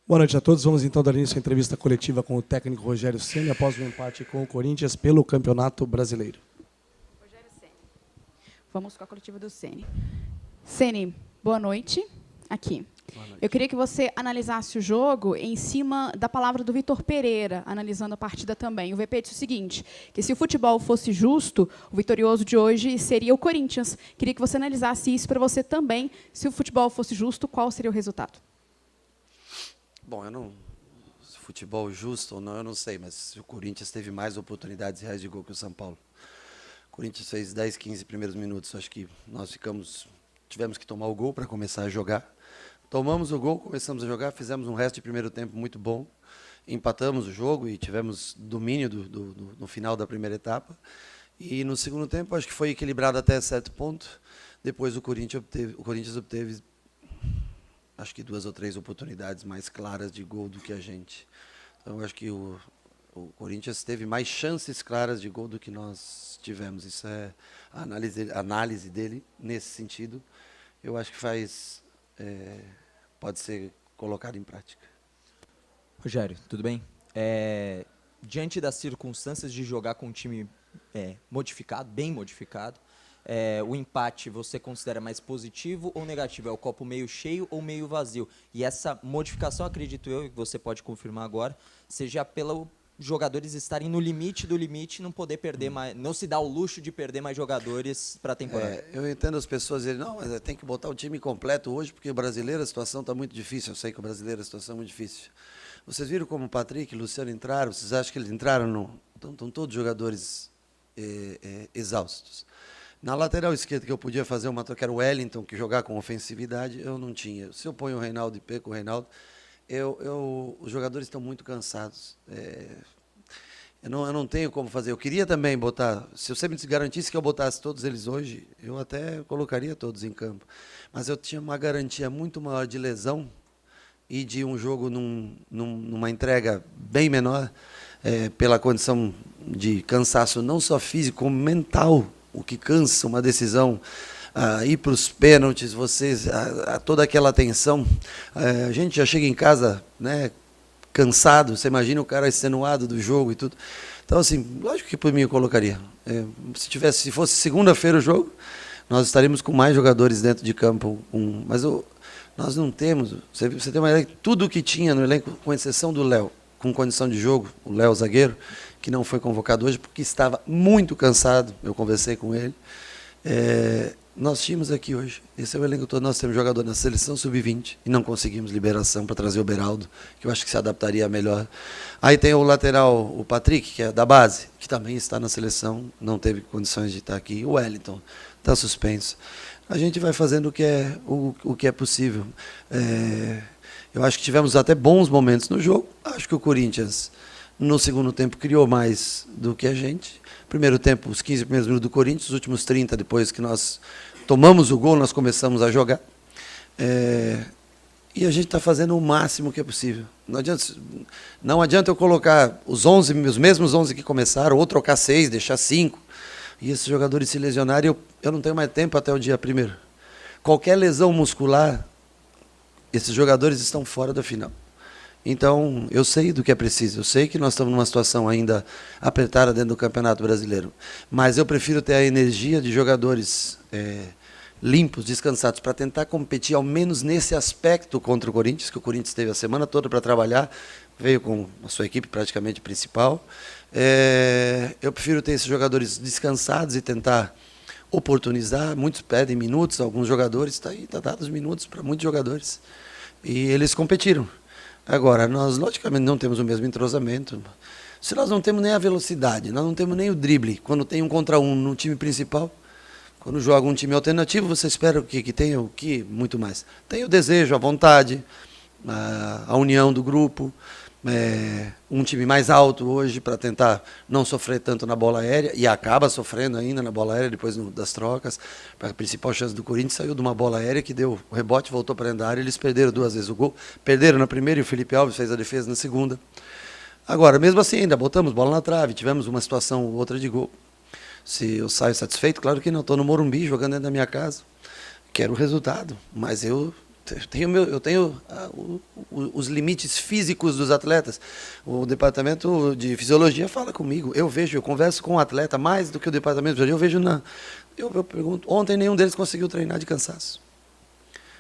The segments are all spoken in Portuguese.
Boa noite a todos. Vamos então dar início à entrevista coletiva com o técnico Rogério Ceni após o empate com o Corinthians pelo Campeonato Brasileiro. Rogério Ceni. Vamos com a coletiva do Ceni. Ceni, boa noite. Aqui. Boa noite. Eu queria que você analisasse o jogo em cima da palavra do Vitor Pereira, analisando a partida também. O VP disse o seguinte, que se o futebol fosse justo, o vitorioso de hoje seria o Corinthians. Queria que você analisasse isso para você também. Se o futebol fosse justo, qual seria o resultado? Bom, se futebol justo ou não, eu não sei, mas o Corinthians teve mais oportunidades reais de gol que o São Paulo. O Corinthians fez 10, 15 primeiros minutos, acho que nós tivemos que tomar o gol para começar a jogar. Tomamos o gol, começamos a jogar, fizemos um resto de primeiro tempo muito bom, empatamos o jogo e tivemos domínio no final da primeira etapa. E no segundo tempo, acho que foi equilibrado até certo ponto. Depois o Corinthians obteve acho que 2 ou 3 oportunidades mais claras de gol do que a gente. Então, eu acho que o Corinthians teve mais chances claras de gol do que nós tivemos. Isso é a análise dele nesse sentido. Eu acho que pode ser colocado em prática. Rogério, tudo bem? Diante das circunstâncias de jogar com um time modificado, bem modificado, o empate você considera mais positivo ou negativo? É o copo meio cheio ou meio vazio? E essa modificação, acredito eu, que você pode confirmar agora, seja pelos jogadores estarem no limite do limite e não poder perder mais, não se dá o luxo de perder mais jogadores para a temporada. Eu entendo as pessoas dizerem, não, mas tem que botar o time completo hoje, porque o brasileiro a situação está muito difícil. Eu sei que o brasileiro a situação é muito difícil. Vocês viram como o Patrick e o Luciano entraram? Vocês acham que eles entraram? Estão todos jogadores exaustos. Na lateral esquerda, que eu podia fazer uma troca, era o Wellington, que jogar com ofensividade, eu não tinha. Se eu ponho o Reinaldo e perco o Reinaldo, os jogadores estão muito cansados. Eu não tenho como fazer. Eu queria também botar, se você me garantisse que eu botasse todos eles hoje, eu até colocaria todos em campo. Mas eu tinha uma garantia muito maior de lesão e de um jogo numa entrega bem menor, pela condição de cansaço não só físico, como mental. O que cansa uma decisão, ir para os pênaltis, toda aquela tensão. A gente já chega em casa, né, cansado, você imagina o cara extenuado do jogo e tudo. Então, assim, lógico que por mim eu colocaria. Se fosse segunda-feira o jogo, nós estaríamos com mais jogadores dentro de campo. Mas nós não temos, você tem uma ideia, tudo que tinha no elenco, com exceção do Léo, com condição de jogo, o Léo zagueiro, que não foi convocado hoje porque estava muito cansado, eu conversei com ele. Nós tínhamos aqui hoje, esse é o elenco todo, nós temos jogador na seleção sub-20 e não conseguimos liberação para trazer o Beraldo, que eu acho que se adaptaria melhor. Aí tem o lateral, o Patrick, que é da base, que também está na seleção, não teve condições de estar aqui. O Wellington está suspenso. A gente vai fazendo o que é possível. Eu acho que tivemos até bons momentos no jogo. Acho que o Corinthians, no segundo tempo, criou mais do que a gente. Primeiro tempo, os 15 primeiros minutos do Corinthians, os últimos 30, depois que nós tomamos o gol, nós começamos a jogar. E a gente está fazendo o máximo que é possível. Não adianta eu colocar os mesmos 11 que começaram, ou trocar 6, deixar 5, e esses jogadores se lesionarem, eu não tenho mais tempo até o dia 1º. Qualquer lesão muscular, esses jogadores estão fora da final. Então, eu sei do que é preciso, eu sei que nós estamos numa situação ainda apertada dentro do Campeonato Brasileiro, mas eu prefiro ter a energia de jogadores limpos, descansados, para tentar competir ao menos nesse aspecto contra o Corinthians, que o Corinthians teve a semana toda para trabalhar, veio com a sua equipe praticamente principal. Eu prefiro ter esses jogadores descansados e tentar oportunizar. Muitos pedem minutos, alguns jogadores, está dados minutos para muitos jogadores, e eles competiram. Agora, nós logicamente não temos o mesmo entrosamento. Se nós não temos nem a velocidade, nós não temos nem o drible, quando tem 1 contra 1 no time principal, quando joga um time alternativo, você espera que tenha o que? Muito mais. Tem o desejo, a vontade, a união do grupo, um time mais alto hoje para tentar não sofrer tanto na bola aérea, e acaba sofrendo ainda na bola aérea depois das trocas. A principal chance do Corinthians saiu de uma bola aérea que deu o rebote, voltou para dentro da área, eles perderam 2 vezes o gol, perderam na primeira e o Felipe Alves fez a defesa na segunda. Agora, mesmo assim, ainda botamos bola na trave, tivemos uma situação ou outra de gol. Se eu saio satisfeito, claro que não, estou no Morumbi, jogando dentro da minha casa, quero o resultado, mas eu eu tenho os limites físicos dos atletas. O departamento de fisiologia fala comigo. Eu converso com o atleta mais do que o departamento de fisiologia. Eu pergunto, ontem nenhum deles conseguiu treinar de cansaço.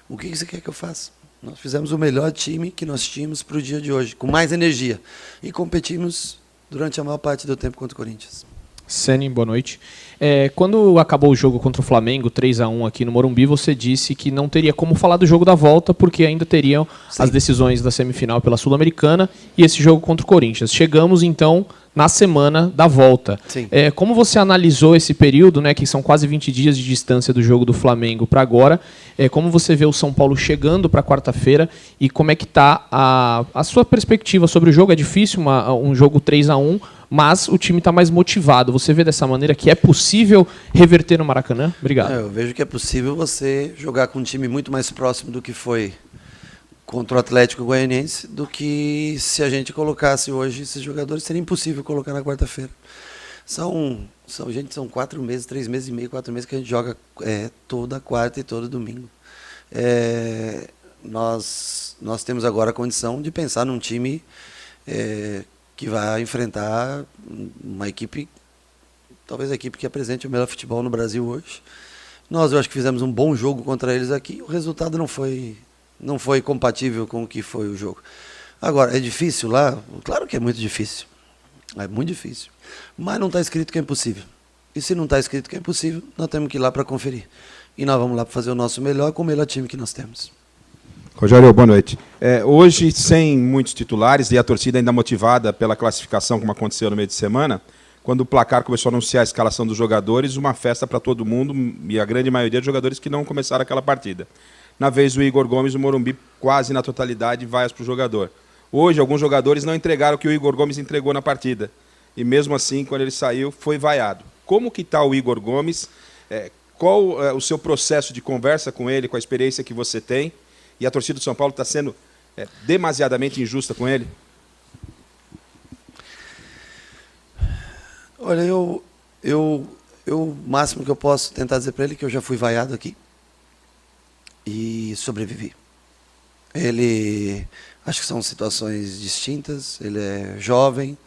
O que você quer que eu faça? Nós fizemos o melhor time que nós tínhamos para o dia de hoje, com mais energia. E competimos durante a maior parte do tempo contra o Corinthians. Ceni, boa noite. Quando acabou o jogo contra o Flamengo, 3-1 aqui no Morumbi, você disse que não teria como falar do jogo da volta, porque ainda teriam as decisões da semifinal pela Sul-Americana e esse jogo contra o Corinthians. Chegamos, então, na semana da volta. Como você analisou esse período, né, que são quase 20 dias de distância do jogo do Flamengo para agora, como você vê o São Paulo chegando para quarta-feira e como é que está a sua perspectiva sobre o jogo? É difícil, um jogo 3-1, mas o time está mais motivado. Você vê dessa maneira que é possível reverter no Maracanã? Obrigado. Eu vejo que é possível você jogar com um time muito mais próximo do que foi contra o Atlético Goianiense, do que se a gente colocasse hoje esses jogadores. Seria impossível colocar na quarta-feira. São 4 meses, 3 meses e meio, 4 meses que a gente joga toda quarta e todo domingo. Nós temos agora a condição de pensar num time que vai enfrentar uma equipe, talvez a equipe que apresente o melhor futebol no Brasil hoje. Eu acho que fizemos um bom jogo contra eles aqui. O resultado não foi compatível com o que foi o jogo. Agora, é difícil lá? Claro que é muito difícil. É muito difícil. Mas não está escrito que é impossível. E se não está escrito que é impossível, nós temos que ir lá para conferir. E nós vamos lá para fazer o nosso melhor com o melhor time que nós temos. Rogério, boa noite. Hoje, sem muitos titulares e a torcida ainda motivada pela classificação, como aconteceu no meio de semana, quando o placar começou a anunciar a escalação dos jogadores, uma festa para todo mundo e a grande maioria de jogadores que não começaram aquela partida. Na vez do Igor Gomes, o Morumbi quase na totalidade vai para o jogador. Hoje, alguns jogadores não entregaram o que o Igor Gomes entregou na partida. E mesmo assim, quando ele saiu, foi vaiado. Como que está o Igor Gomes? Qual é o seu processo de conversa com ele, com a experiência que você tem? E a torcida do São Paulo está sendo demasiadamente injusta com ele? Olha, o máximo que eu posso tentar dizer para ele é que eu já fui vaiado aqui e sobrevivi. Acho que são situações distintas. Ele é jovem,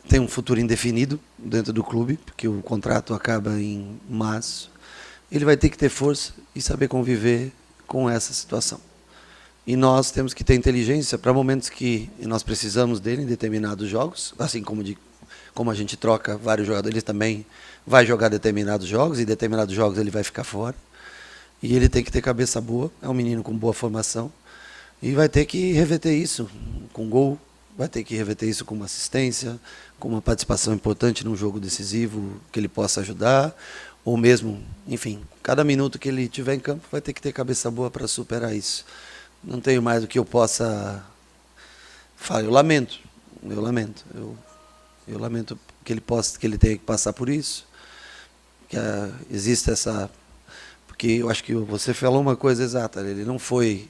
tem um futuro indefinido dentro do clube, porque o contrato acaba em março. Ele vai ter que ter força e saber conviver com essa situação. E nós temos que ter inteligência para momentos que nós precisamos dele em determinados jogos, assim como a gente troca vários jogadores, ele também vai jogar determinados jogos, e determinados jogos ele vai ficar fora. E ele tem que ter cabeça boa, é um menino com boa formação, e vai ter que reverter isso com gol, vai ter que reverter isso com uma assistência, com uma participação importante num jogo decisivo que ele possa ajudar, ou mesmo, enfim, cada minuto que ele tiver em campo vai ter que ter cabeça boa para superar isso. Não tenho mais do que eu possa falar. Eu lamento que ele tenha que passar por isso, que existe essa... Porque eu acho que você falou uma coisa exata, ele não foi,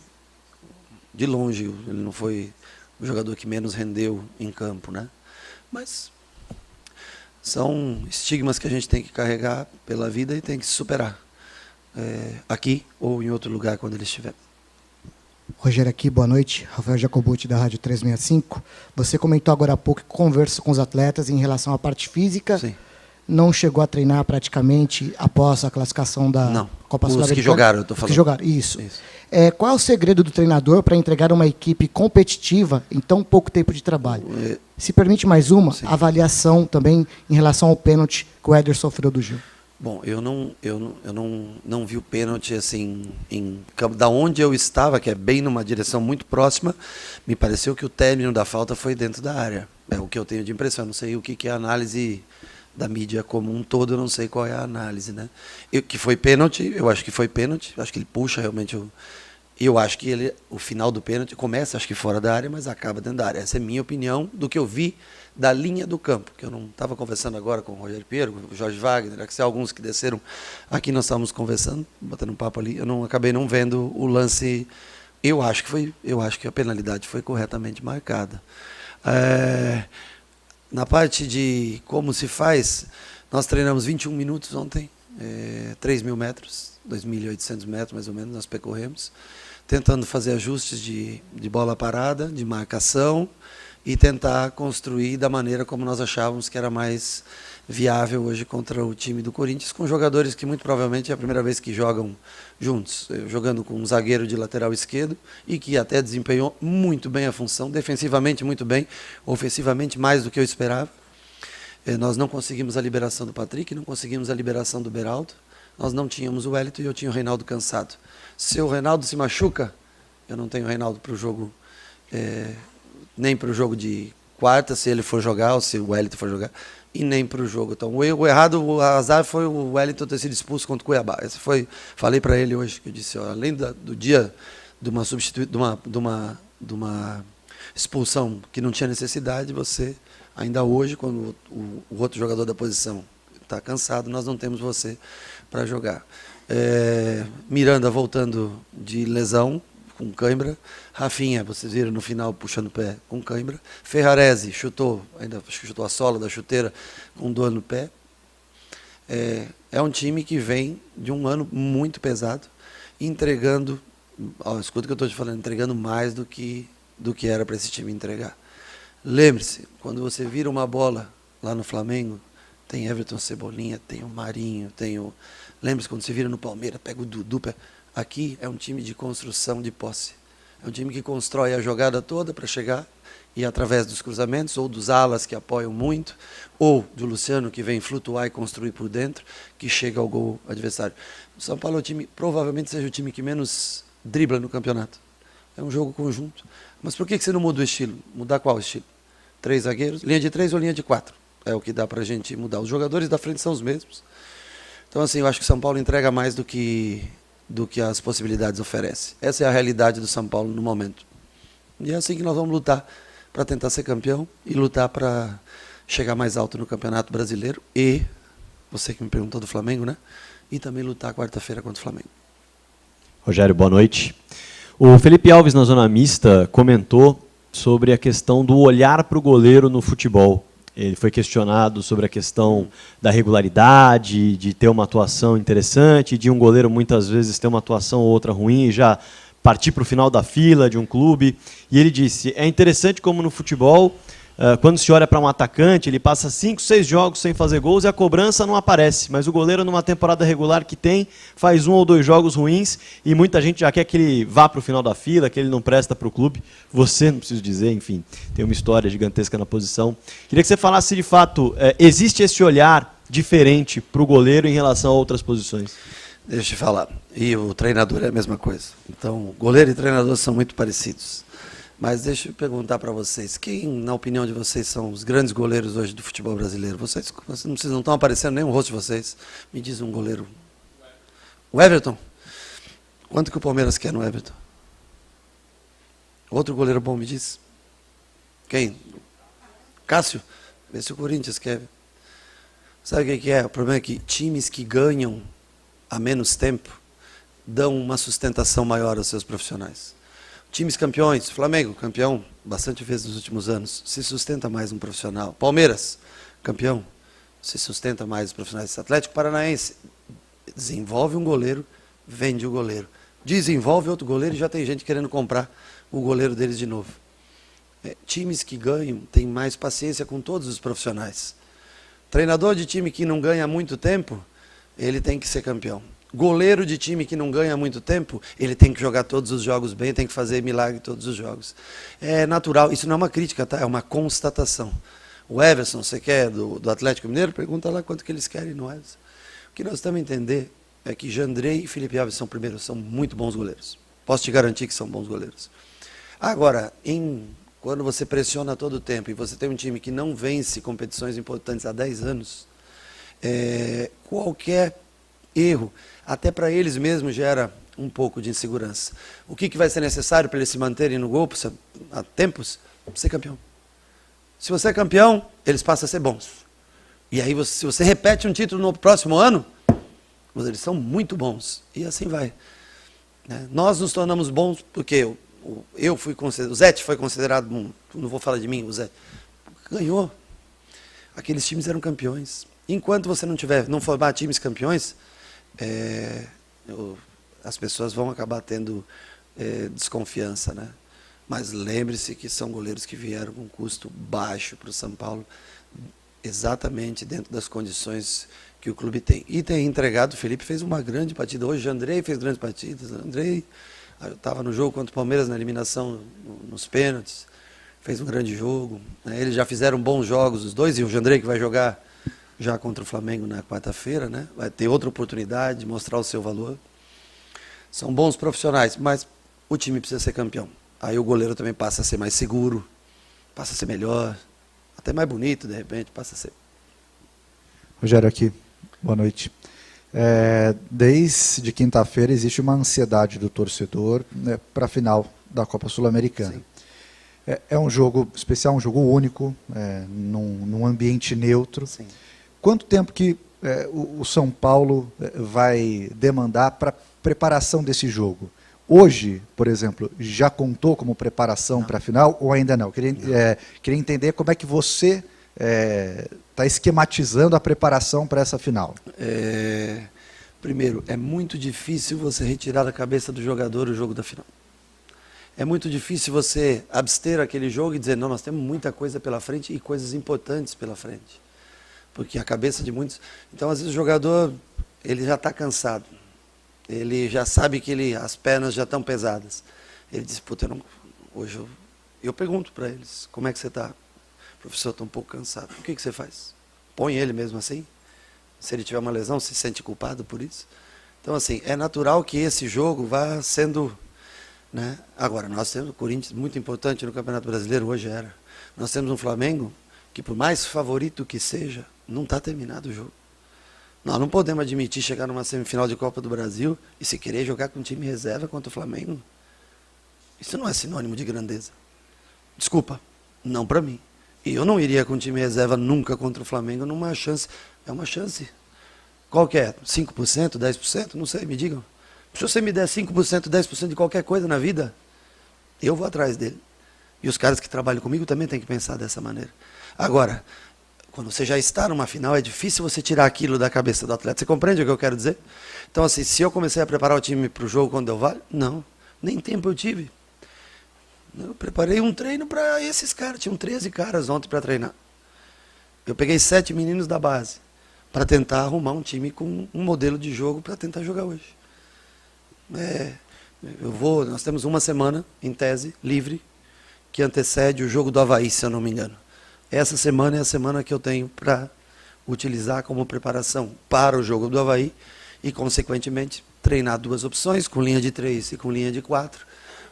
de longe, ele não foi o jogador que menos rendeu em campo, né? Mas são estigmas que a gente tem que carregar pela vida e tem que superar, aqui ou em outro lugar quando ele estiver. Rogério aqui, boa noite. Rafael Jacobucci, da Rádio 365. Você comentou agora há pouco que conversa com os atletas em relação à parte física. Sim. Não chegou a treinar praticamente após a classificação da Copa Sul-Americana? Os que jogaram, eu estou falando. Os que jogaram, isso. Qual é o segredo do treinador para entregar uma equipe competitiva em tão pouco tempo de trabalho? Se permite mais uma, Sim. avaliação também em relação ao pênalti que o Éder sofreu do Gil. Bom, eu não vi o pênalti assim em campo. Da onde eu estava, que é bem numa direção muito próxima, me pareceu que o término da falta foi dentro da área. É o que eu tenho de impressão. Eu não sei o que é a análise da mídia como um todo, eu não sei qual é a análise, né? Que foi pênalti, eu acho que foi pênalti, acho que ele puxa realmente eu acho que o final do pênalti começa, acho que fora da área, mas acaba dentro da área. Essa é a minha opinião do que eu vi da linha do campo, que eu não estava conversando agora com o Rogério Pinheiro, com o Jorge Wagner, que alguns que desceram aqui, nós estávamos conversando, batendo um papo ali, acabei não vendo o lance. Eu acho que a penalidade foi corretamente marcada. Na parte de como se faz, nós treinamos 21 minutos ontem, 3.000 metros, 2.800 metros mais ou menos, nós percorremos, tentando fazer ajustes de bola parada, de marcação, e tentar construir da maneira como nós achávamos que era mais viável hoje contra o time do Corinthians, com jogadores que muito provavelmente é a primeira vez que jogam juntos, jogando com um zagueiro de lateral esquerdo e que até desempenhou muito bem a função, defensivamente muito bem, ofensivamente mais do que eu esperava. Nós não conseguimos a liberação do Patrick, não conseguimos a liberação do Beraldo, nós não tínhamos o Wellington e eu tinha o Reinaldo cansado. Se o Reinaldo se machuca, eu não tenho o Reinaldo para o jogo, nem para o jogo de quarta, se ele for jogar ou se o Wellington for jogar, e nem para o jogo. Então, o errado, o azar foi o Wellington ter sido expulso contra o Cuiabá. Esse foi, falei para ele hoje, que eu disse, ó, além do dia de uma expulsão que não tinha necessidade, você, ainda hoje, quando o outro jogador da posição está cansado, nós não temos você para jogar. Miranda voltando de lesão, com cãibra. Rafinha, vocês viram no final puxando o pé com cãibra. Ferrarese chutou, ainda chutou a sola da chuteira com dor no pé. É um time que vem de um ano muito pesado, entregando, escuta o que eu estou te falando, entregando mais do que era para esse time entregar. Lembre-se, quando você vira uma bola lá no Flamengo, tem Everton Cebolinha, tem o Marinho, lembre-se, quando você vira no Palmeiras, pega o Dudu. Aqui é um time de construção de posse. É um time que constrói a jogada toda para chegar e através dos cruzamentos, ou dos alas que apoiam muito, ou do Luciano que vem flutuar e construir por dentro, que chega ao gol adversário. O São Paulo é o time, provavelmente seja o time que menos dribla no campeonato. É um jogo conjunto. Mas por que você não muda o estilo? Mudar qual estilo? 3 zagueiros? Linha de 3 ou linha de 4? É o que dá para a gente mudar. Os jogadores da frente são os mesmos. Então, assim, eu acho que o São Paulo entrega mais do que as possibilidades oferecem. Essa é a realidade do São Paulo no momento. E é assim que nós vamos lutar para tentar ser campeão e lutar para chegar mais alto no Campeonato Brasileiro e, você que me perguntou do Flamengo, né? E também lutar quarta-feira contra o Flamengo. Rogério, boa noite. O Felipe Alves, na Zona Mista, comentou sobre a questão do olhar para o goleiro no futebol. Ele foi questionado sobre a questão da regularidade, de ter uma atuação interessante, de um goleiro muitas vezes ter uma atuação ou outra ruim e já partir para o final da fila de um clube. E ele disse, é interessante como no futebol, quando se olha para um atacante, ele passa 5, 6 jogos sem fazer gols e a cobrança não aparece. Mas o goleiro, numa temporada regular que tem, faz 1 ou 2 jogos ruins e muita gente já quer que ele vá para o final da fila, que ele não presta para o clube. Você, não preciso dizer, enfim, tem uma história gigantesca na posição. Queria que você falasse se, de fato, existe esse olhar diferente para o goleiro em relação a outras posições. Deixa eu te falar. E o treinador é a mesma coisa. Então, goleiro e treinador são muito parecidos. Mas deixa eu perguntar para vocês, quem, na opinião de vocês, são os grandes goleiros hoje do futebol brasileiro? Vocês não estão aparecendo nem o rosto de vocês. Me diz um goleiro. O Everton? Quanto que o Palmeiras quer no Everton? Outro goleiro bom, me diz. Quem? Cássio? Vê se o Corinthians quer. Sabe o que é? O problema é que times que ganham há menos tempo dão uma sustentação maior aos seus profissionais. Times campeões, Flamengo, campeão, bastante vezes nos últimos anos, se sustenta mais um profissional. Palmeiras, campeão, se sustenta mais os profissionais. Atlético Paranaense, desenvolve um goleiro, vende o goleiro. Desenvolve outro goleiro e já tem gente querendo comprar o goleiro deles de novo. Times que ganham têm mais paciência com todos os profissionais. Treinador de time que não ganha há muito tempo, ele tem que ser campeão. Goleiro de time que não ganha há muito tempo, ele tem que jogar todos os jogos bem, tem que fazer milagre todos os jogos. É natural, isso não é uma crítica, tá? É uma constatação. O Everson, você quer do Atlético Mineiro? Pergunta lá quanto que eles querem no Everson. O que nós temos a entender é que Jandrei e Felipe Alves são muito bons goleiros. Posso te garantir que são bons goleiros. Agora, quando você pressiona todo o tempo e você tem um time que não vence competições importantes há 10 anos, qualquer erro, até para eles mesmos, gera um pouco de insegurança. O que vai ser necessário para eles se manterem no gol há tempos? Ser campeão. Se você é campeão, eles passam a ser bons. E aí, se você repete um título no próximo ano, eles são muito bons. E assim vai. Nós nos tornamos bons porque o Zete foi considerado, não vou falar de mim, o Zete ganhou. aqueles times eram campeões. Enquanto você não formar times campeões, as pessoas vão acabar tendo desconfiança, né? Mas lembre-se que são goleiros que vieram com custo baixo para o São Paulo, exatamente dentro das condições que o clube tem. E tem entregado, o Felipe fez uma grande partida. Hoje o Andrei fez grandes partidas. Andrei estava no jogo contra o Palmeiras, na eliminação nos pênaltis. Fez um grande jogo. Eles já fizeram bons jogos, os dois, e o Andrei que vai jogar já contra o Flamengo na quarta-feira, né? Vai ter outra oportunidade de mostrar o seu valor. São bons profissionais, mas o time precisa ser campeão. Aí o goleiro também passa a ser mais seguro, passa a ser melhor, até mais bonito, de repente, passa a ser. Rogério aqui, boa noite. Desde quinta-feira existe uma ansiedade do torcedor, né, para a final da Copa Sul-Americana. É um jogo especial, um jogo único, num ambiente neutro. Sim. Quanto tempo que o São Paulo vai demandar para a preparação desse jogo? Hoje, por exemplo, já contou como preparação para a final ou ainda não? Queria entender como é que você está esquematizando a preparação para essa final. Primeiro, é muito difícil você retirar da cabeça do jogador o jogo da final. É muito difícil você abster aquele jogo e dizer, não, nós temos muita coisa pela frente e coisas importantes pela frente. Porque a cabeça de muitos... Então, às vezes, o jogador ele já está cansado. Ele já sabe que as pernas já estão pesadas. Ele diz, puta, hoje eu pergunto para eles, como é que você está? Professor, estou um pouco cansado. O que você faz? Põe ele mesmo assim? Se ele tiver uma lesão, se sente culpado por isso? Então, assim, é natural que esse jogo vá sendo... Né? Agora, nós temos o Corinthians muito importante no Campeonato Brasileiro, hoje era. Nós temos um Flamengo que, por mais favorito que seja, não está terminado o jogo. Nós não podemos admitir chegar numa semifinal de Copa do Brasil e se querer jogar com um time reserva contra o Flamengo. Isso não é sinônimo de grandeza. Desculpa, não para mim. E eu não iria com um time reserva nunca contra o Flamengo numa chance. É uma chance. Qual que é? 5%, 10%? Não sei, me digam. Se você me der 5%, 10% de qualquer coisa na vida, eu vou atrás dele. E os caras que trabalham comigo também têm que pensar dessa maneira. Agora, quando você já está numa final, é difícil você tirar aquilo da cabeça do atleta. Você compreende o que eu quero dizer? Então, assim, se eu comecei a preparar o time para o jogo quando Del Valle, não, nem tempo eu tive. Eu preparei um treino para esses caras. Tinham 13 caras ontem para treinar. Eu peguei 7 meninos da base para tentar arrumar um time com um modelo de jogo para tentar jogar hoje. Nós temos uma semana, em tese, livre, que antecede o jogo do Avaí, se eu não me engano. Essa semana é a semana que eu tenho para utilizar como preparação para o jogo do Avaí e, consequentemente, treinar 2 opções, com linha de 3 e com linha de 4,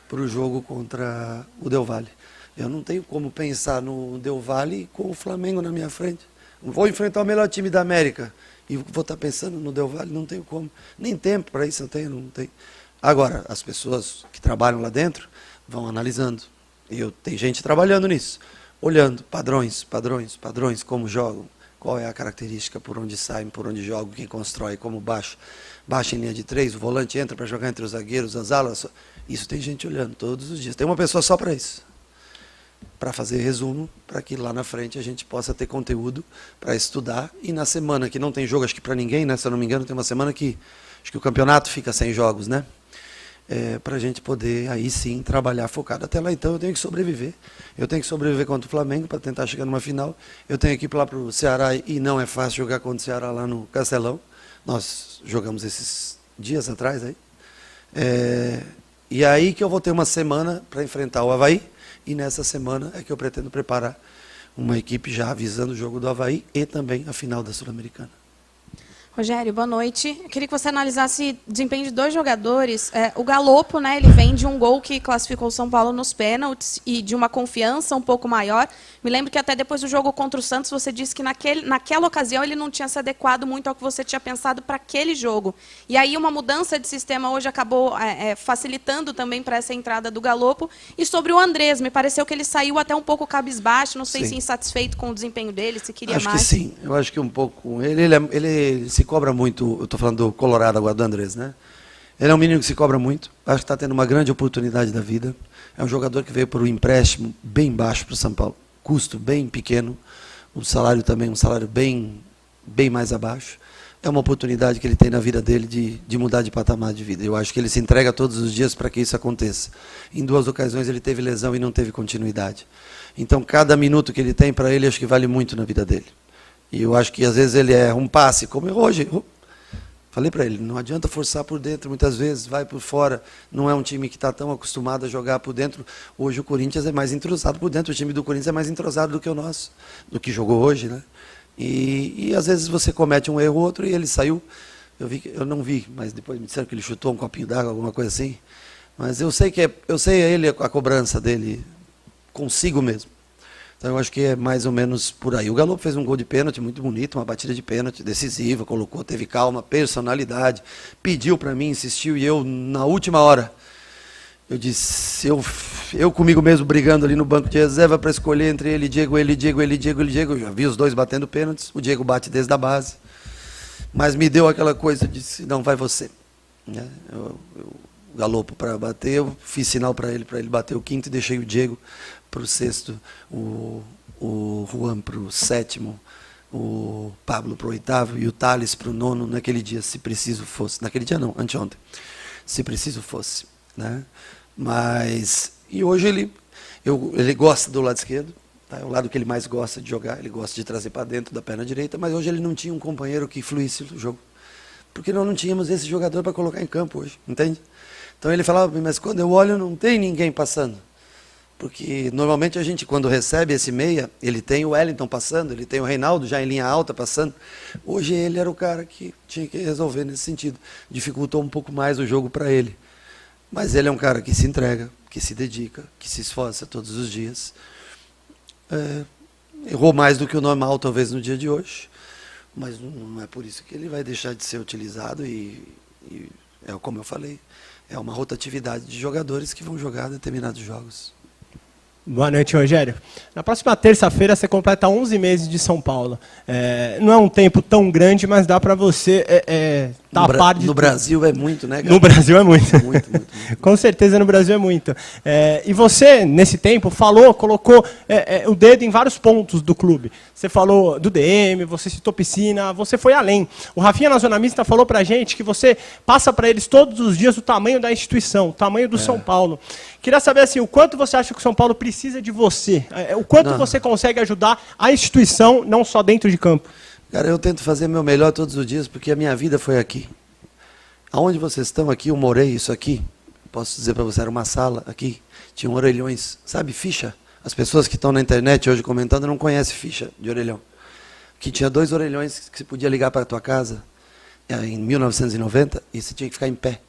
para o jogo contra o Del Valle. Eu não tenho como pensar no Del Valle com o Flamengo na minha frente. Vou enfrentar o melhor time da América e vou estar pensando no Del Valle, não tenho como. Nem tempo para isso eu tenho, não tenho. Agora, as pessoas que trabalham lá dentro vão analisando. Tem gente trabalhando nisso, olhando padrões, como jogam, qual é a característica, por onde saem, por onde jogam, quem constrói, como baixa em linha de 3, o volante entra para jogar entre os zagueiros, as alas. Isso tem gente olhando todos os dias. Tem uma pessoa só para isso, para fazer resumo, para que lá na frente a gente possa ter conteúdo para estudar. E na semana que não tem jogo, acho que para ninguém, né? Se eu não me engano, tem uma semana que acho que o campeonato fica sem jogos, né? Para a gente poder aí sim trabalhar focado. Até lá então eu tenho que sobreviver. Eu tenho que sobreviver contra o Flamengo para tentar chegar numa final. Eu tenho que ir lá para o Ceará e não é fácil jogar contra o Ceará lá no Castelão. Nós jogamos esses dias atrás aí. E aí que eu vou ter uma semana para enfrentar o Avaí. E nessa semana é que eu pretendo preparar uma equipe já avisando o jogo do Avaí e também a final da Sul-Americana. Rogério, boa noite. Eu queria que você analisasse o desempenho de 2 jogadores. O Galopo, né, ele vem de um gol que classificou o São Paulo nos pênaltis e de uma confiança um pouco maior. Me lembro que até depois do jogo contra o Santos, você disse que naquela ocasião ele não tinha se adequado muito ao que você tinha pensado para aquele jogo. E aí uma mudança de sistema hoje acabou facilitando também para essa entrada do Galopo. E sobre o Andrés, me pareceu que ele saiu até um pouco cabisbaixo, não sei se insatisfeito com o desempenho dele, se queria mais. Acho que sim, eu acho que um pouco. Ele se cobra muito, eu estou falando do Colorado agora, do Andrés, né? Ele é um menino que se cobra muito, acho que está tendo uma grande oportunidade da vida. É um jogador que veio por um empréstimo bem baixo para o São Paulo, custo bem pequeno, o salário também, um salário bem mais abaixo. É uma oportunidade que ele tem na vida dele de mudar de patamar de vida. Eu acho que ele se entrega todos os dias para que isso aconteça. Em 2 ocasiões ele teve lesão e não teve continuidade. Então, cada minuto que ele tem para ele, acho que vale muito na vida dele. E eu acho que, às vezes, ele é um passe, como hoje. Falei para ele, não adianta forçar por dentro, muitas vezes, vai por fora. Não é um time que está tão acostumado a jogar por dentro. Hoje o Corinthians é mais entrosado por dentro. O time do Corinthians é mais entrosado do que o nosso, do que jogou hoje, né? E às vezes você comete um erro ou outro e ele saiu. Eu não vi, mas depois me disseram que ele chutou um copinho d'água, alguma coisa assim. Mas eu sei ele a cobrança dele consigo mesmo. Então eu acho que é mais ou menos por aí. O Galo fez um gol de pênalti muito bonito, uma batida de pênalti decisiva, colocou, teve calma, personalidade, pediu para mim, insistiu e eu na última hora eu disse, eu comigo mesmo brigando ali no banco de reserva para escolher entre ele, Diego. Eu já vi os dois batendo pênaltis, o Diego bate desde a base. Mas me deu aquela coisa, disse, não, vai você. Eu galopo para bater, eu fiz sinal para ele bater o quinto e deixei o Diego para o sexto, o Juan para o sétimo, o Pablo para o oitavo e o Thales para o nono naquele dia, se preciso fosse. Naquele dia não, anteontem. Se preciso fosse. Né? Mas, e hoje ele gosta do lado esquerdo, tá? É o lado que ele mais gosta de jogar, ele gosta de trazer para dentro da perna direita, mas hoje ele não tinha um companheiro que fluísse o jogo, porque nós não tínhamos esse jogador para colocar em campo hoje, entende? Então ele falava, mas quando eu olho não tem ninguém passando, porque normalmente a gente quando recebe esse meia, ele tem o Wellington passando, ele tem o Reinaldo já em linha alta passando, hoje ele era o cara que tinha que resolver nesse sentido, dificultou um pouco mais o jogo para ele. Mas ele é um cara que se entrega, que se dedica, que se esforça todos os dias. Errou mais do que o normal, talvez, no dia de hoje. Mas não é por isso que ele vai deixar de ser utilizado. E é como eu falei, é uma rotatividade de jogadores que vão jogar determinados jogos. Boa noite, Rogério. Na próxima terça-feira você completa 11 meses de São Paulo. Não é um tempo tão grande, mas dá para você estar a par de no Brasil é muito, né, cara? No Brasil é muito. Muito. Com certeza no Brasil é muito. E você, nesse tempo, colocou o dedo em vários pontos do clube. Você falou do DM, você citou piscina, você foi além. O Rafinha na Zona Mista falou pra gente que você passa para eles todos os dias o tamanho da instituição, o tamanho do São Paulo. Queria saber assim, o quanto você acha que o São Paulo precisa de você? O quanto você consegue ajudar a instituição, não só dentro de campo? Cara, eu tento fazer meu melhor todos os dias, porque a minha vida foi aqui. Aonde vocês estão aqui, eu morei, isso aqui, posso dizer para você, era uma sala aqui, tinha orelhões, sabe, ficha? As pessoas que estão na internet hoje comentando não conhecem ficha de orelhão. Que tinha 2 orelhões que você podia ligar para a tua casa em 1990 e você tinha que ficar em pé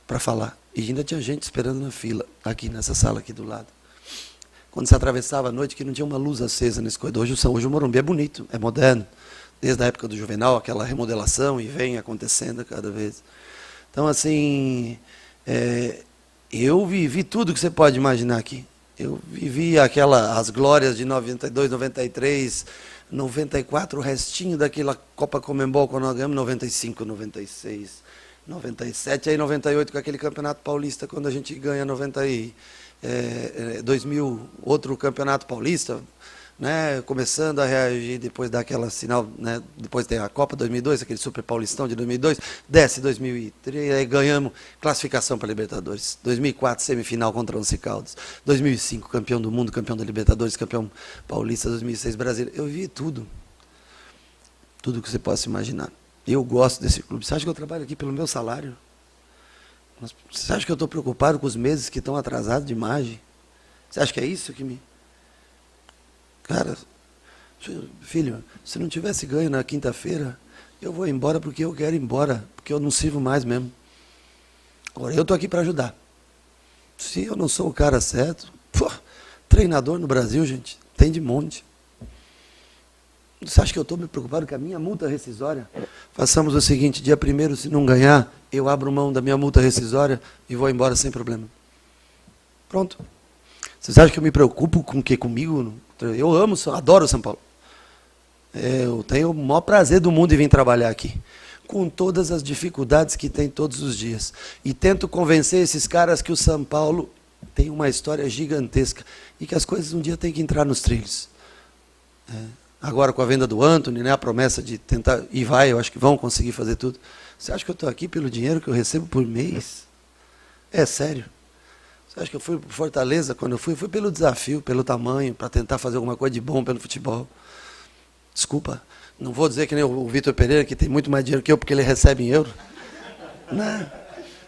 para falar. E ainda tinha gente esperando na fila, aqui nessa sala aqui do lado. Quando você atravessava a noite, que não tinha uma luz acesa nesse corredor. Hoje o Morumbi é bonito, é moderno. Desde a época do Juvenal, aquela remodelação, e vem acontecendo cada vez. Então, assim, eu vivi tudo que você pode imaginar aqui. Eu vivi as glórias de 92, 93, 94, o restinho daquela Copa Comembol, quando nós ganhamos, 95, 96, 97, aí 98 com aquele Campeonato Paulista, quando a gente ganha 2000, outro Campeonato Paulista, né, começando a reagir depois daquela sinal, né, depois tem a Copa 2002, aquele Super Paulistão de 2002, desce 2003, aí ganhamos classificação para Libertadores, 2004 semifinal contra o Once Caldas, 2005 campeão do mundo, campeão da Libertadores, campeão paulista, 2006 brasileiro, eu vi tudo que você possa imaginar. Eu gosto desse clube. Você acha que eu trabalho aqui pelo meu salário? Você acha que eu estou preocupado com os meses que estão atrasados de imagem? Você acha que é isso que me... Cara, filho, se não tivesse ganho na quinta-feira, eu vou embora porque eu quero ir embora, porque eu não sirvo mais mesmo. Agora, eu estou aqui para ajudar. Se eu não sou o cara certo, treinador no Brasil, gente, tem de monte. Você acha que eu estou me preocupado com a minha multa rescisória? Façamos o seguinte, dia 1º, se não ganhar, eu abro mão da minha multa rescisória e vou embora sem problema. Pronto. Vocês acham que eu me preocupo com o quê? Comigo? Eu adoro São Paulo. Eu tenho o maior prazer do mundo em vir trabalhar aqui. Com todas as dificuldades que tem todos os dias. E tento convencer esses caras que o São Paulo tem uma história gigantesca. E que as coisas um dia têm que entrar nos trilhos. agora com a venda do Antony, né, a promessa de tentar, e vai, eu acho que vão conseguir fazer tudo. Você acha que eu estou aqui pelo dinheiro que eu recebo por mês? É sério? Você acha que eu fui para Fortaleza quando eu fui? Fui pelo desafio, pelo tamanho, para tentar fazer alguma coisa de bom pelo futebol. Desculpa, não vou dizer que nem o Vitor Pereira, que tem muito mais dinheiro que eu, porque ele recebe em euro. Não.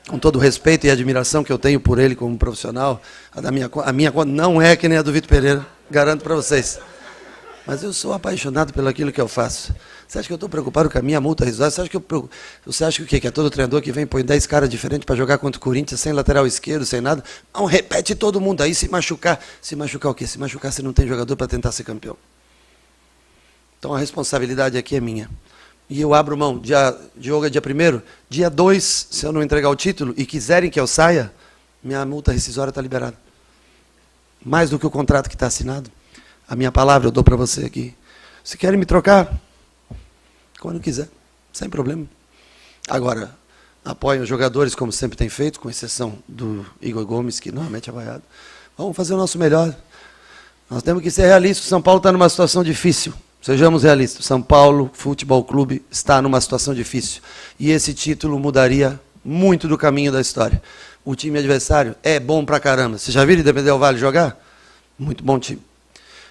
Com todo o respeito e admiração que eu tenho por ele como profissional, a minha conta não é que nem a do Vitor Pereira, garanto para vocês. Mas eu sou apaixonado pelo aquilo que eu faço. Você acha que eu estou preocupado com a minha multa rescisória? Você acha que o quê? Que é todo treinador que vem põe 10 caras diferentes para jogar contra o Corinthians, sem lateral esquerdo, sem nada? Não, repete todo mundo aí, se machucar. Se machucar o quê? Se machucar, você não tem jogador para tentar ser campeão. Então a responsabilidade aqui é minha. E eu abro mão. Jogo é dia 1º, dia 2, se eu não entregar o título e quiserem que eu saia, minha multa rescisória está liberada. Mais do que o contrato que está assinado. A minha palavra eu dou para você aqui. Se querem me trocar, quando quiser, sem problema. Agora, apoiem os jogadores, como sempre tem feito, com exceção do Igor Gomes, que normalmente é vaiado. Vamos fazer o nosso melhor. Nós temos que ser realistas. O São Paulo está numa situação difícil. Sejamos realistas. São Paulo Futebol Clube está numa situação difícil. E esse título mudaria muito do caminho da história. O time adversário é bom pra caramba. Você já viu Independente Del Valle jogar? Muito bom time.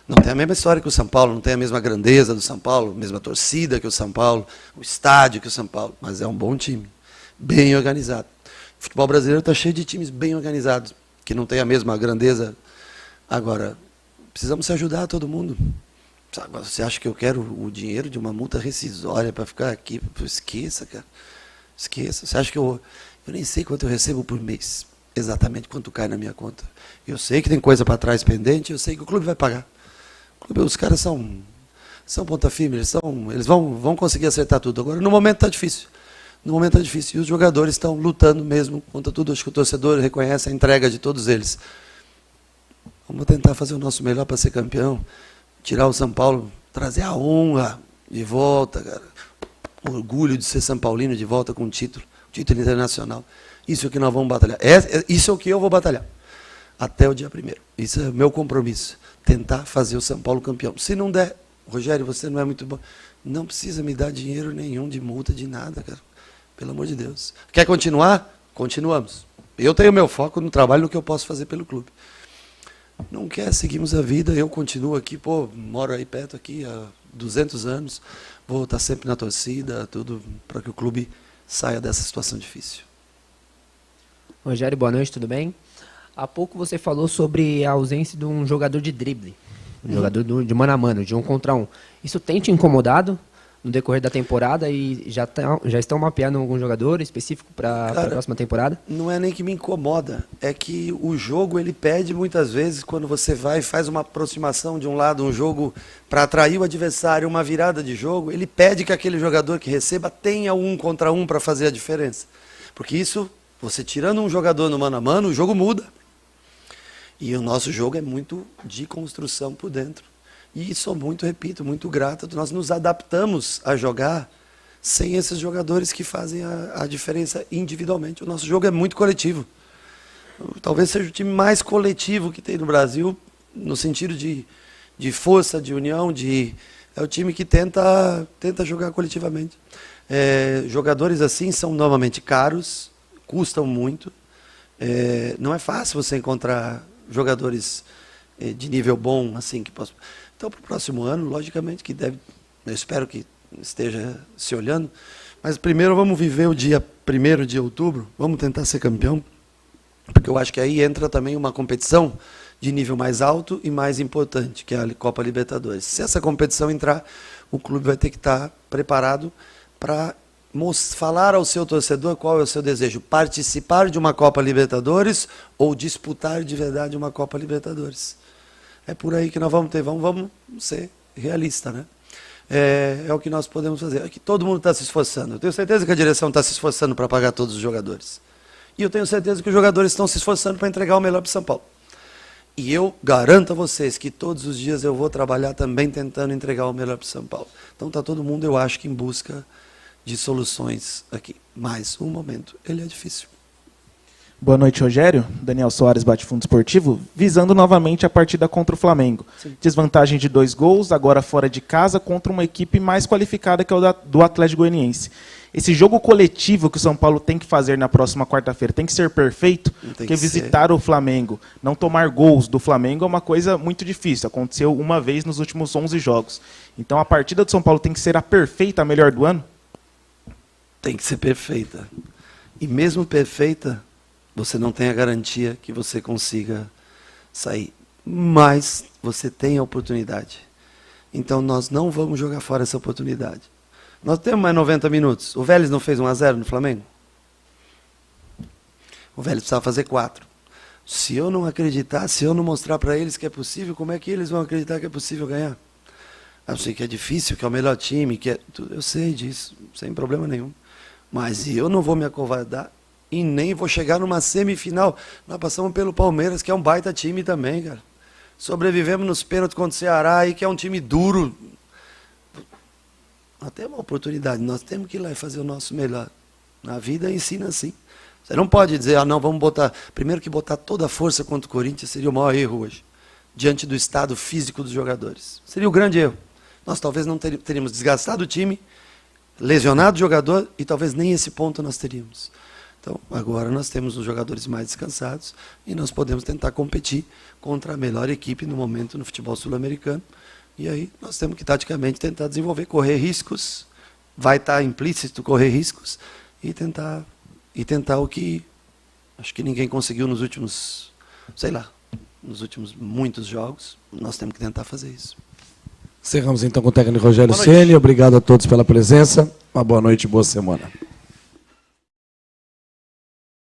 Não tem a mesma história que o São Paulo, não tem a mesma grandeza do São Paulo, a mesma torcida que o São Paulo, o estádio que o São Paulo, mas é um bom time, bem organizado. O futebol brasileiro está cheio de times bem organizados, que não tem a mesma grandeza. Agora, precisamos se ajudar todo mundo. Agora, você acha que eu quero o dinheiro de uma multa rescisória para ficar aqui? Esqueça, cara. Esqueça. Você acha que eu nem sei quanto eu recebo por mês, exatamente quanto cai na minha conta. Eu sei que tem coisa para trás pendente, eu sei que o clube vai pagar. Os caras são ponta firme, eles vão conseguir acertar tudo. Agora, no momento está difícil. No momento está difícil. E os jogadores estão lutando mesmo contra tudo. Acho que o torcedor reconhece a entrega de todos eles. Vamos tentar fazer o nosso melhor para ser campeão. Tirar o São Paulo, trazer a honra de volta, cara. O orgulho de ser São Paulino de volta com um título internacional. Isso é o que nós vamos batalhar. Isso é o que eu vou batalhar. Até o dia 1º. Isso é o meu compromisso. Tentar fazer o São Paulo campeão. Se não der, Rogério, você não é muito bom. Não precisa me dar dinheiro nenhum de multa, de nada, cara. Pelo amor de Deus. Quer continuar? Continuamos. Eu tenho meu foco no trabalho, no que eu posso fazer pelo clube. Não quer, seguimos a vida, eu continuo aqui, moro aí perto aqui há 200 anos, vou estar sempre na torcida, tudo para que o clube saia dessa situação difícil. Rogério, boa noite, tudo bem? Há pouco você falou sobre a ausência de um jogador de drible, um jogador de mano a mano, de 1 contra 1. Isso tem te incomodado no decorrer da temporada e já estão mapeando algum jogador específico para a próxima temporada? Não é nem que me incomoda, é que o jogo ele pede muitas vezes, quando você vai e faz uma aproximação de um lado, um jogo para atrair o adversário, uma virada de jogo, ele pede que aquele jogador que receba tenha 1 contra 1 para fazer a diferença. Porque isso, você tirando um jogador no mano a mano, o jogo muda. E o nosso jogo é muito de construção por dentro. E sou muito, repito, muito grato. Nós nos adaptamos a jogar sem esses jogadores que fazem a diferença individualmente. O nosso jogo é muito coletivo. Talvez seja o time mais coletivo que tem no Brasil, no sentido de força, de união, é o time que tenta jogar coletivamente. Jogadores assim são normalmente caros, custam muito. Não é fácil você encontrar jogadores de nível bom assim que possam. Então, para o próximo ano, logicamente que eu espero que esteja se olhando, mas primeiro vamos viver o dia 1º de outubro, vamos tentar ser campeão, porque eu acho que aí entra também uma competição de nível mais alto e mais importante, que é a Copa Libertadores. Se essa competição entrar, o clube vai ter que estar preparado para falar ao seu torcedor qual é o seu desejo, participar de uma Copa Libertadores ou disputar de verdade uma Copa Libertadores. É por aí que nós vamos ter, vamos ser realistas, né? É o que nós podemos fazer. É que todo mundo está se esforçando. Eu tenho certeza que a direção está se esforçando para pagar todos os jogadores. E eu tenho certeza que os jogadores estão se esforçando para entregar o melhor para o São Paulo. E eu garanto a vocês que todos os dias eu vou trabalhar também tentando entregar o melhor para o São Paulo. Então está todo mundo, eu acho, que em busca de soluções aqui. Mas o momento, ele é difícil. Boa noite, Rogério. Daniel Soares, Bate-Fundo Esportivo. Visando novamente a partida contra o Flamengo. Sim. Desvantagem de 2 gols, agora fora de casa, contra uma equipe mais qualificada que é o do Atlético Goianiense. Esse jogo coletivo que o São Paulo tem que fazer na próxima quarta-feira tem que ser perfeito, porque visitar o Flamengo, não tomar gols do Flamengo é uma coisa muito difícil. Aconteceu uma vez nos últimos 11 jogos. Então a partida do São Paulo tem que ser a perfeita, a melhor do ano? Tem que ser perfeita. E mesmo perfeita, você não tem a garantia que você consiga sair. Mas você tem a oportunidade. Então nós não vamos jogar fora essa oportunidade. Nós temos mais 90 minutos. O Vélez não fez 1-0 no Flamengo? O Vélez precisava fazer 4. Se eu não acreditar, se eu não mostrar para eles que é possível, como é que eles vão acreditar que é possível ganhar? Eu sei que é difícil, que é o melhor time, eu sei disso, sem problema nenhum. Mas eu não vou me acovardar e nem vou chegar numa semifinal. Nós passamos pelo Palmeiras, que é um baita time também, cara. Sobrevivemos nos pênaltis contra o Ceará, aí, que é um time duro. Nós temos uma oportunidade, nós temos que ir lá e fazer o nosso melhor. Na vida ensina assim. Você não pode dizer, não, vamos botar... Primeiro que botar toda a força contra o Corinthians seria o maior erro hoje, diante do estado físico dos jogadores. Seria o grande erro. Nós talvez não teríamos desgastado o time, lesionado o jogador, e talvez nem esse ponto nós teríamos. Então, agora nós temos os jogadores mais descansados e nós podemos tentar competir contra a melhor equipe no momento no futebol sul-americano. E aí nós temos que, taticamente, tentar desenvolver, correr riscos, vai estar implícito correr riscos, e tentar o que acho que ninguém conseguiu nos últimos, nos últimos muitos jogos. Nós temos que tentar fazer isso. Encerramos então com o técnico Rogério Ceni. Obrigado a todos pela presença. Uma boa noite e boa semana.